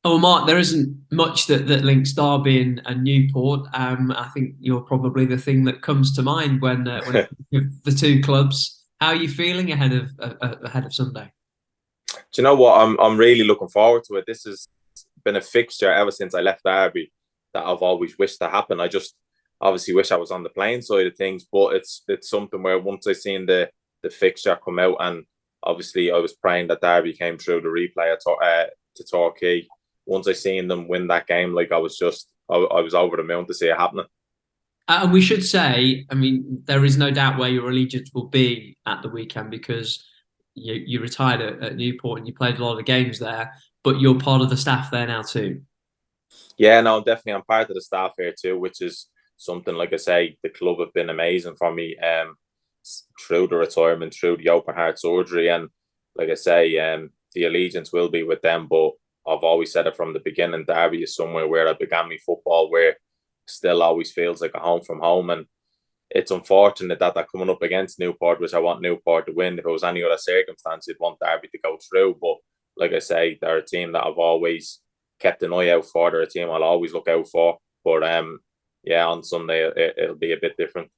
Oh, Mark, there isn't much that links Derby and Newport. I think you're probably the thing that comes to mind when the two clubs. How are you feeling ahead of Sunday? Do you know what? I'm really looking forward to it. This has been a fixture ever since I left Derby that I've always wished to happen. I just obviously wish I was on the playing side of things, but it's something where once I seen the fixture come out, and obviously I was praying that Derby came through the replay to Torquay. Once I seen them win that game, like I was over the moon to see it happening. And we should say, I mean, there is no doubt where your allegiance will be at the weekend because you retired at Newport and you played a lot of games there, but you're part of the staff there now too. Yeah, no, definitely. I'm part of the staff here too, which is something, like I say, the club have been amazing for me through the retirement, through the open heart surgery. And like I say, the allegiance will be with them. But I've always said it from the beginning, Derby is somewhere where I began my football, where still always feels like a home from home. And it's unfortunate that they're coming up against Newport, which I want Newport to win. If it was any other circumstance, you'd want Derby to go through. But like I say, they're a team that I've always kept an eye out for. They're a team I'll always look out for. But yeah, on Sunday it'll be a bit different.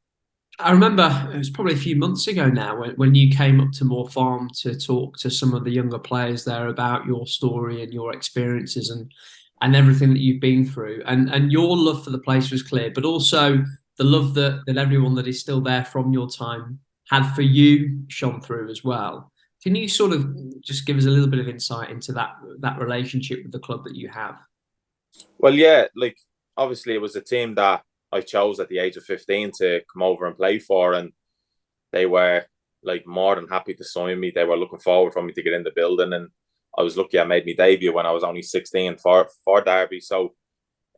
I remember it was probably a few months ago now when you came up to Moor Farm to talk to some of the younger players there about your story and your experiences and everything that you've been through. And your love for the place was clear, but also the love that everyone that is still there from your time had for you shone through as well. Can you sort of just give us a little bit of insight into that relationship with the club that you have? Well, yeah, like obviously it was a team that I chose at the age of 15 to come over and play for, and they were like more than happy to sign me. They were looking forward for me to get in the building, and I was lucky I made my debut when I was only 16 for Derby. So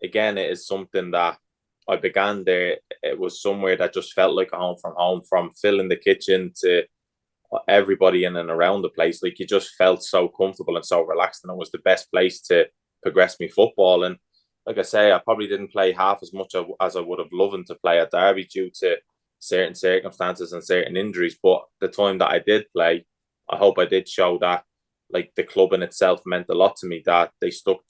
again, it is something that I began there. It was somewhere that just felt like a home from home, from filling the kitchen to everybody in and around the place. Like you just felt so comfortable and so relaxed, and it was the best place to progress me football. And like I say, I probably didn't play half as much as I would have loved to play at Derby due to certain circumstances and certain injuries. But the time that I did play, I hope I did show that like the club in itself meant a lot to me. That they stuck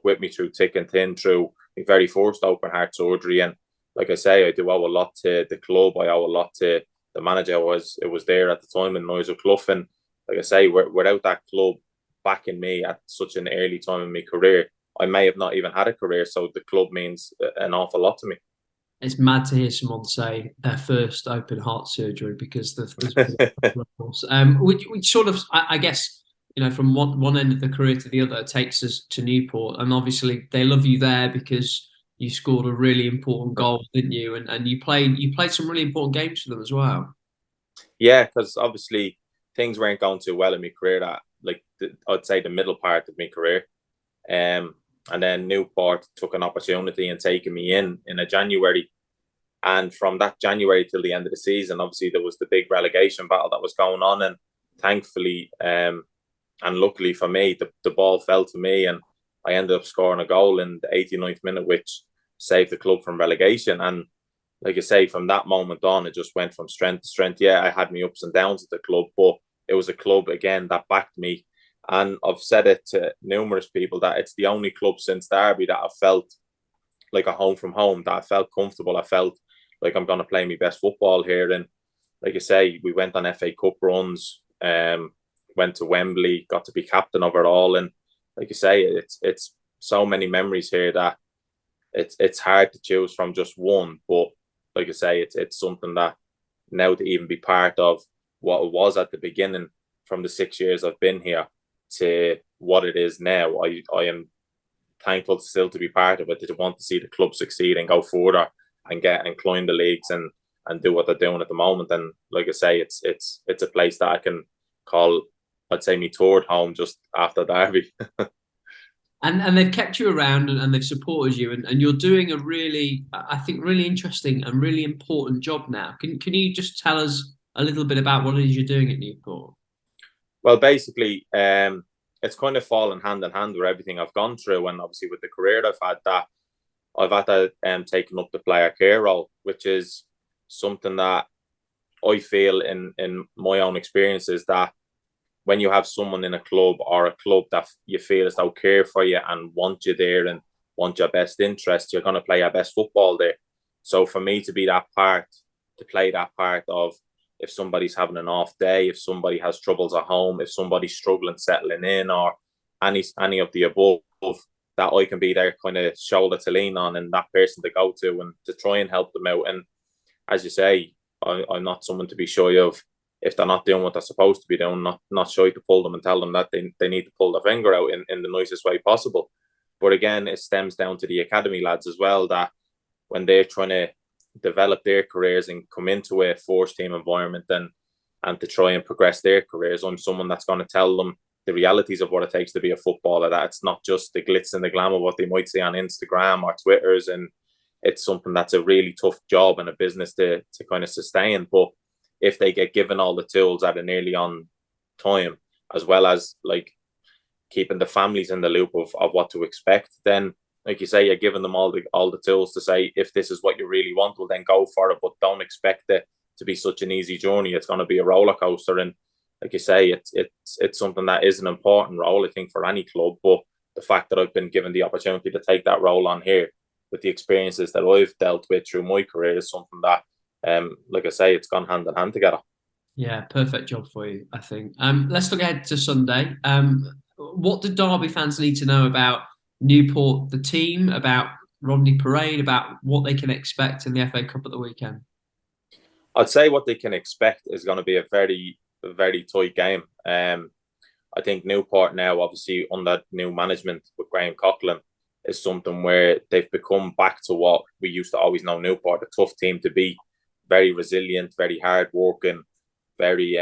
with me through thick and thin through my very first open heart surgery. And like I say, I do owe a lot to the club. I owe a lot to the manager. Was there at the time in Nigel Clough, and like I say, without that club backing me at such an early time in my career, I may have not even had a career. So the club means an awful lot to me. It's mad to hear someone say their first open heart surgery because there's which sort of I guess from one end of the career to the other takes us to Newport, and obviously they love you there because you scored a really important goal, didn't you? And you played some really important games for them as well. Yeah, because obviously things weren't going too well in my career. That like I'd say the middle part of my career. Um, and then Newport took an opportunity and taking me in a January. And from that January till the end of the season, obviously there was the big relegation battle that was going on. And thankfully, and luckily for me, the ball fell to me, and I ended up scoring a goal in the 89th minute, which saved the club from relegation. And like I say, from that moment on, it just went from strength to strength. Yeah, I had me ups and downs at the club, but it was a club again that backed me. And I've said it to numerous people that it's the only club since Derby that I felt like a home from home, that I felt comfortable. I felt like I'm going to play my best football here. And like I say, we went on FA Cup runs, went to Wembley, got to be captain of it all. And like I say, it's so many memories here that it's hard to choose from just one. But like I say, it's something that now to even be part of what it was at the beginning from the 6 years I've been here to what it is now. I am thankful still to be part of it. To want to see the club succeed and go further and get and climb the leagues and do what they're doing at the moment. And like I say, it's a place that I can call, I'd say, me third home just after Derby. And they've kept you around and they've supported you and you're doing a really I think really interesting and really important job now. Can you just tell us a little bit about what it is you're doing at Newport? Well, basically, it's kind of fallen hand in hand with everything I've gone through, and obviously with the career I've had to taken up the player care role, which is something that I feel in my own experiences that when you have someone in a club or a club that you feel as though care for you and want you there and want your best interest, you're going to play your best football there. So for me to be that part, to play that part of if somebody's having an off day, if somebody has troubles at home, if somebody's struggling settling in, or any of the above, that I can be their kind of shoulder to lean on and that person to go to and to try and help them out. And as you say, I'm not someone to be shy of. If they're not doing what they're supposed to be doing, not shy to pull them and tell them that they need to pull their finger out in the nicest way possible. But again, it stems down to the academy lads as well, that when they're trying to develop their careers and come into a force team environment and to try and progress their careers, I'm someone that's going to tell them the realities of what it takes to be a footballer, that it's not just the glitz and the glam of what they might see on Instagram or Twitters, and it's something that's a really tough job and a business to kind of sustain. But if they get given all the tools at an early on time, as well as like keeping the families in the loop of what to expect, then like you say, you're giving them all the tools to say, if this is what you really want, well then go for it, but don't expect it to be such an easy journey. It's going to be a roller coaster, and like you say, it's something that is an important role, I think, for any club. But the fact that I've been given the opportunity to take that role on here with the experiences that I've dealt with through my career is something that, like I say, it's gone hand in hand together. Yeah, perfect job for you, I think. Let's look ahead to Sunday. What do Derby fans need to know about Newport, the team, about Rodney Parade, about what they can expect in the FA Cup at the weekend? I'd say what they can expect is going to be a very, very tight game. I think Newport now, obviously under new management with Graham Coughlin, is something where they've become back to what we used to always know Newport, a tough team to beat, very resilient, very hard working, very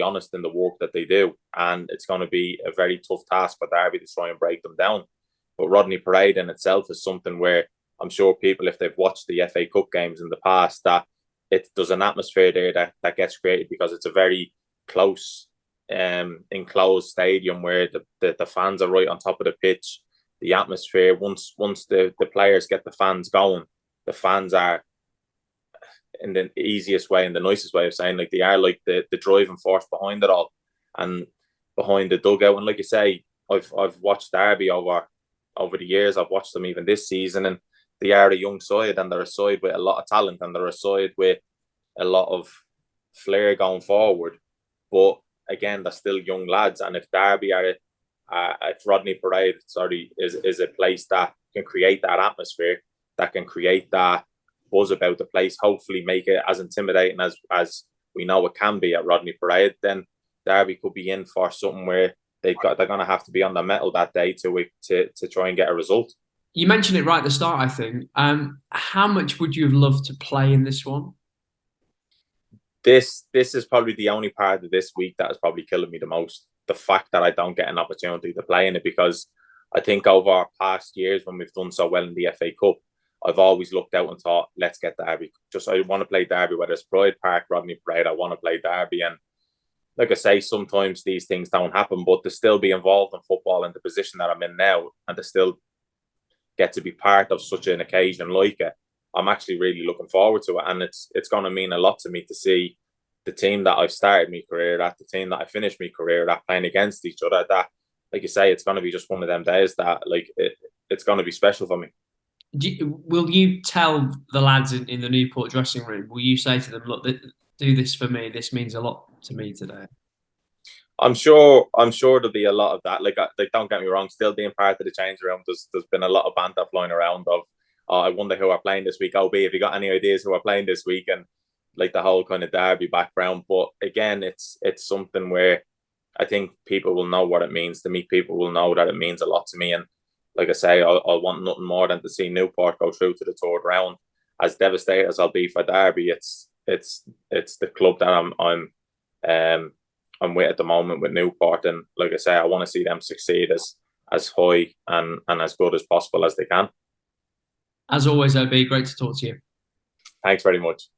honest in the work that they do. And it's going to be a very tough task for Derby to try and break them down. But Rodney Parade in itself is something where I'm sure people, if they've watched the FA Cup games in the past, that there's an atmosphere there that gets created because it's a very close, enclosed stadium where the fans are right on top of the pitch. The atmosphere, once the players get the fans going, the fans are, in the easiest way and the nicest way of saying, like, they are like the driving force behind it all and behind the dugout. And like you say, I've watched Derby over the years. I've watched them even this season, and they are a young side, and they're a side with a lot of talent, and they're a side with a lot of flair going forward. But again, they're still young lads, and if Derby are if Rodney Parade, is a place that can create that atmosphere, that can create that buzz about the place, hopefully make it as intimidating as we know it can be at Rodney Parade, then Derby could be in for something where they're going to have to be on the metal that day to try and get a result. You mentioned it right at the start, I think. How much would you have loved to play in this one? This is probably the only part of this week that is probably killing me the most. The fact that I don't get an opportunity to play in it, because I think over our past years when we've done so well in the FA Cup, I've always looked out and thought, let's get Derby. I want to play Derby, whether it's Pride Park, Rodney Parade, I want to play Derby. And like I say, sometimes these things don't happen, but to still be involved in football in the position that I'm in now and to still get to be part of such an occasion like it, I'm actually really looking forward to it. And it's going to mean a lot to me to see the team that I've started my career at, the team that I finished my career at, playing against each other. That, like you say, it's going to be just one of them days that, like, it's going to be special for me. Will you tell the lads in the Newport dressing room, will you say to them, look, do this for me, this means a lot to me today? I'm sure there'll be a lot of that. Like don't get me wrong, still being part of the change room, there's been a lot of banter flying around of, I wonder who are playing this week. OB, have you got any ideas who are playing this week? And like the whole kind of Derby background. But again, it's something where I think people will know what it means to me. People will know that it means a lot to me. And like I say, I'll want nothing more than to see Newport go through to the third round. As devastated as I'll be for Derby, it's the club that I'm with at the moment with Newport. And like I say, I want to see them succeed as high and as good as possible as they can. As always, OB, great to talk to you. Thanks very much.